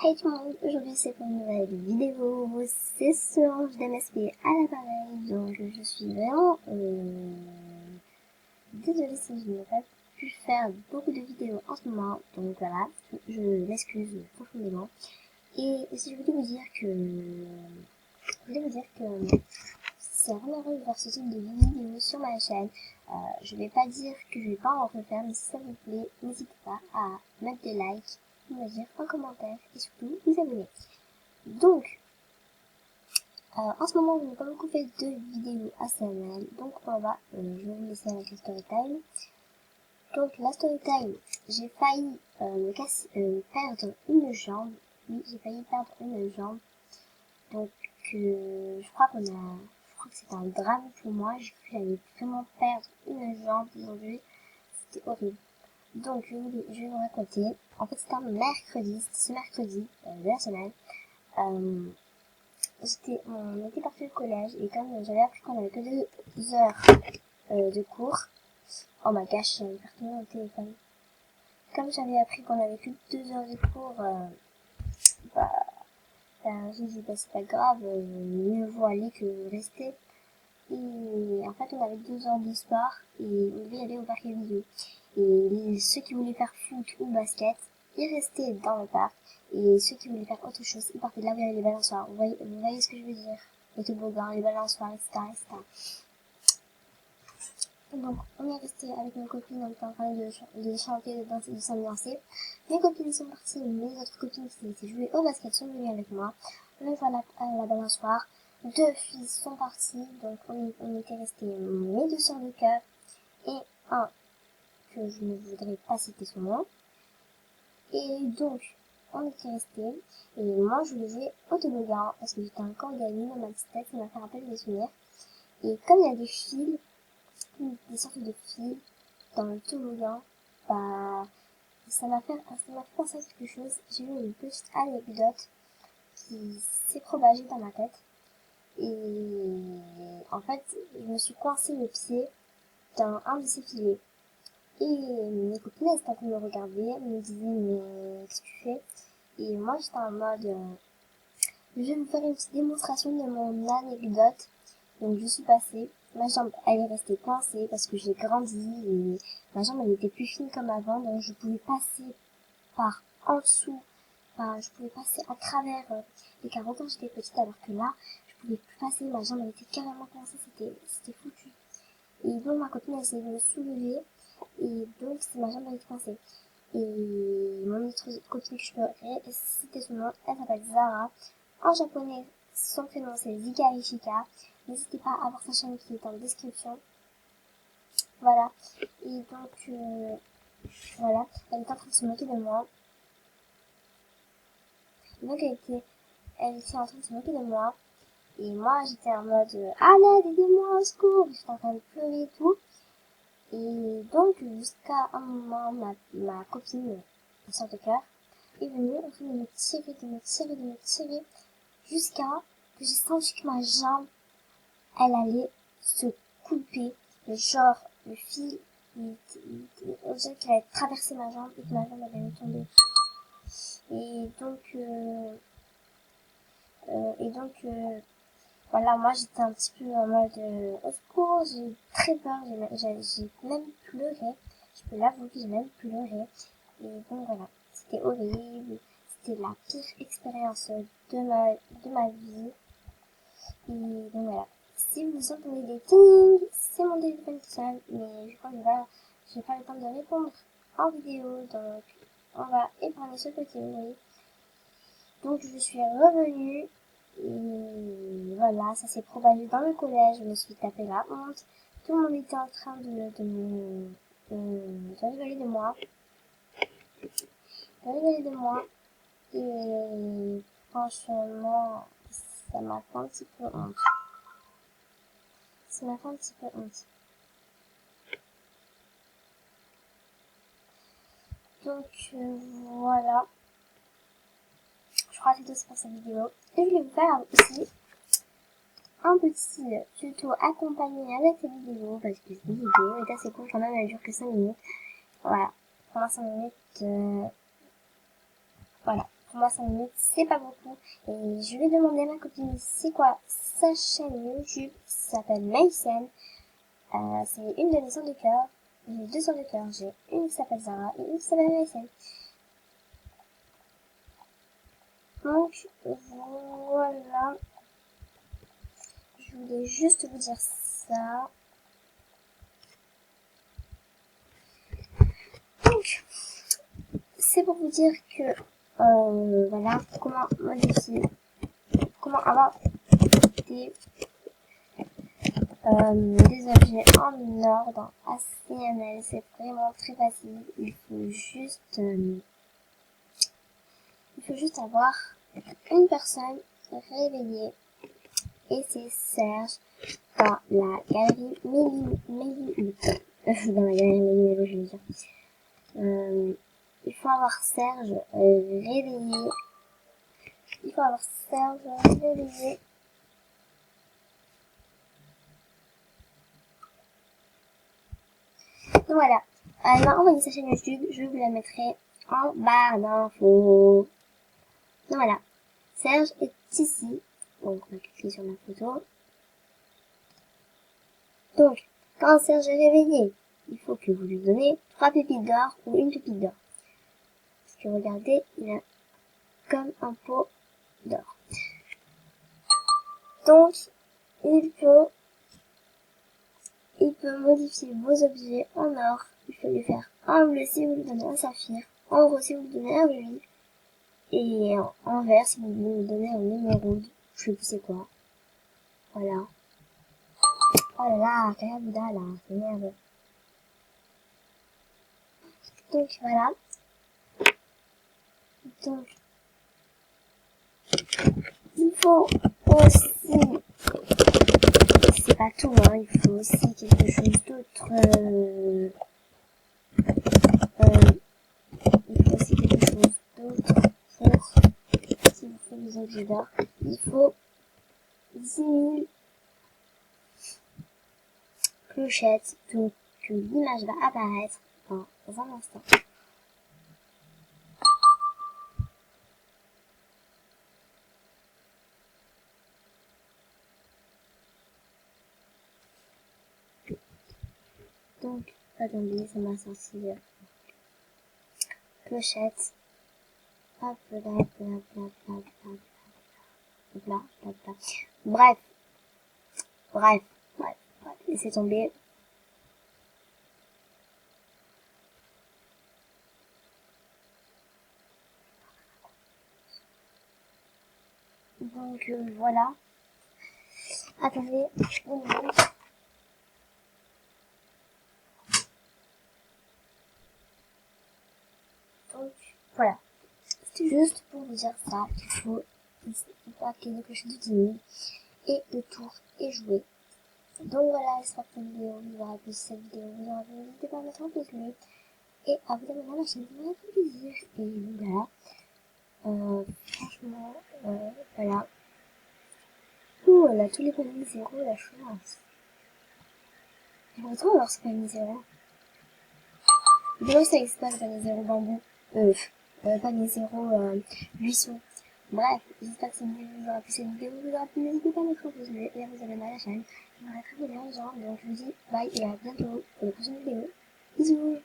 Hey tout le monde, aujourd'hui c'est pour une nouvelle vidéo, c'est Solange d'MSP à l'appareil, donc je suis vraiment désolée si je n'ai pas pu faire beaucoup de vidéos en ce moment, donc voilà, je m'excuse profondément. Et si je voulais vous dire que c'est vraiment heureux de voir ce type de vidéo sur ma chaîne. Je vais pas dire que je vais pas en refaire, mais si ça vous plaît, n'hésitez pas à mettre des likes, me dire un commentaire et surtout vous abonner. Donc, en ce moment, je n'ai pas beaucoup fait de vidéos ASMR, donc je vais vous laisser avec la story time. Donc, la story time, j'ai failli perdre une jambe. Oui, j'ai failli perdre une jambe. Donc, je crois que c'était un drame pour moi. J'ai cru que j'allais vraiment perdre une jambe aujourd'hui. C'était horrible. Donc, je vais vous raconter. En fait, c'était ce mercredi de la semaine. On était parti au collège et comme j'avais appris qu'on avait que 2 heures de cours, oh my gosh, j'avais perdu mon téléphone. Comme j'avais appris qu'on avait que 2 heures de cours, j'ai dit bah c'est pas grave, mieux vaut aller que rester. Et en fait on avait 2 heures d'histoire et on devait aller au parc à vidéo. Et ceux qui voulaient faire foot ou basket, ils restaient dans le parc. Et ceux qui voulaient faire autre chose, ils partaient de là où il y avait les balançoires. Vous voyez ce que je veux dire? Les toboggans, les balançoires, etc., etc. Donc, on est resté avec mes copines, on était en train de chanter, de danser, de s'ambiancer. Mes copines sont parties, mes autres copines qui étaient jouées au basket sont venues avec moi. On est à la balançoire. 2 filles sont parties, donc on était restés mes 2 sœurs de cœur et un que je ne voudrais pas citer son nom. Et donc, on était restés, et moi je voulais jouer au toboggan, parce que j'étais encore gamine dans ma petite tête, ça m'a fait rappeler des souvenirs. Et comme il y a des fils, des sortes de fils dans le toboggan, bah, ça m'a fait penser à quelque chose. J'ai eu une petite anecdote qui s'est propagée dans ma tête. Et en fait, je me suis coincé le pied dans un de ces filets. Et mes copines, elles étaient en train de me regarder, elles me disaient, mais qu'est-ce que tu fais? Et moi, j'étais en mode, je vais vous faire une petite démonstration de mon anecdote. Donc, je suis passée. Ma jambe, elle est restée coincée parce que j'ai grandi et ma jambe, elle n'était plus fine comme avant. Donc, je pouvais passer par en dessous. Enfin, je pouvais passer à travers les carreaux quand j'étais petite, alors que là, je pouvais plus passer. Ma jambe, elle était carrément coincée. C'était foutu. Et donc, ma copine, elle essayait de me soulever. Et donc, c'est ma jambe, elle était coincée. Et mon autre copine que je peux citer son nom, elle s'appelle Zara. En japonais, son prénom c'est Zikari Shika. N'hésitez pas à voir sa chaîne qui est en description. Voilà. Et donc, voilà. Elle était en train de se moquer de moi. Donc, elle était en train de se moquer de moi. Et moi, j'étais en mode, à l'aide, aidez-moi, au secours. J'étais en train de pleurer et tout. Et donc, jusqu'à un moment, ma copine, ma soeur de cœur, est venue en train de me tirer, jusqu'à que j'ai senti que ma jambe, elle allait se couper. Genre, le fil, on dirait qu'il allait traverser ma jambe et que ma jambe allait me tomber. Et donc, voilà, moi j'étais un petit peu en mode au secours, j'ai eu très peur, j'ai même pleuré. Je peux l'avouer que j'ai même pleuré. Et donc voilà, c'était horrible. C'était la pire expérience de ma vie. Et donc voilà. Si vous entendez des ting, c'est mon téléphone qui sonne, mais je crois que j'ai pas le temps de répondre en vidéo, donc on va épargner ce petit bruit. Donc je suis revenue, et voilà, ça s'est propagé dans le collège, je me suis tapé la honte. Tout le monde était en train de rigoler de moi. Et franchement, ça m'a fait un petit peu honte. Ça m'a fait un petit peu honte. Donc voilà, je crois que c'est tout pour cette vidéo. Et je vais vous faire aussi un petit tuto accompagné avec cette vidéo, parce que cette vidéo est assez courte quand même, elle dure que 5 minutes. Voilà, pendant 5 minutes, voilà. Pour moi 5 minutes c'est pas beaucoup. Et je vais demander à ma copine c'est quoi sa chaîne YouTube, qui s'appelle Maïsen. C'est une de mes sœurs de cœur. J'ai 2 sœurs de cœur, j'ai une qui s'appelle Zara et une qui s'appelle Maïsen. Donc voilà, je voulais juste vous dire ça. Donc c'est pour vous dire que voilà comment avoir des objets en ordre HTML. C'est vraiment très facile. Il faut juste avoir une personne réveillée, et c'est Serge dans la galerie dans la galerie Méli, je veux dire. Il faut avoir Serge réveillé. Donc voilà. Elle m'a envoyé sa chaîne YouTube. Je vous la mettrai en barre d'infos. Donc voilà. Serge est ici. Donc on va cliquer sur la photo. Donc, quand Serge est réveillé, il faut que vous lui donnez 3 pépites d'or ou une pépite d'or. Parce que regardez, il a comme un pot d'or. Donc, il peut modifier vos objets en or. Il faut lui faire en bleu si vous lui donnez un saphir, en rose si vous lui donnez un rubis, et en vert si vous lui donnez un émeraude. Je sais plus c'est quoi. Voilà. Oh là là, Kaya Bouddha là, c'est merde. Donc voilà. Donc, il faut aussi, c'est pas tout, hein, il faut aussi quelque chose d'autre, il faut aussi quelque chose d'autre pour, si vous faites des objets d'or, il faut 10 000 clochettes, donc l'image va apparaître dans un instant. Donc, attendez, ça m'a sorti clochette. Hop là, Bref, laissez tomber. Donc voilà. Attendez, une minute. Donc voilà. C'était juste pour vous dire ça, qu'il faut acquérir des clochettes de 10 000 et le tour est joué. Donc voilà, j'espère que cette vidéo vous aura plu. Si cette vidéo vous aura plu, n'hésitez pas à mettre un pouce bleu et à vous abonner à la chaîne, ça me fait plaisir. Et voilà. Franchement, voilà. Ouh, elle a tous les paniers zéro, la chance. J'aimerais trop avoir ce panier zéro. Déjà, ça existe pas le panier zéro bambou. Panier zéro buisson. Bref, j'espère que cette vidéo vous aura plu. Cette vidéo vous aura plu, n'hésitez pas à mettre un pouce bleu et à vous abonner à la chaîne. J'aimerais très bien les gens, donc je vous dis bye et à bientôt pour la prochaine vidéo. Bisous.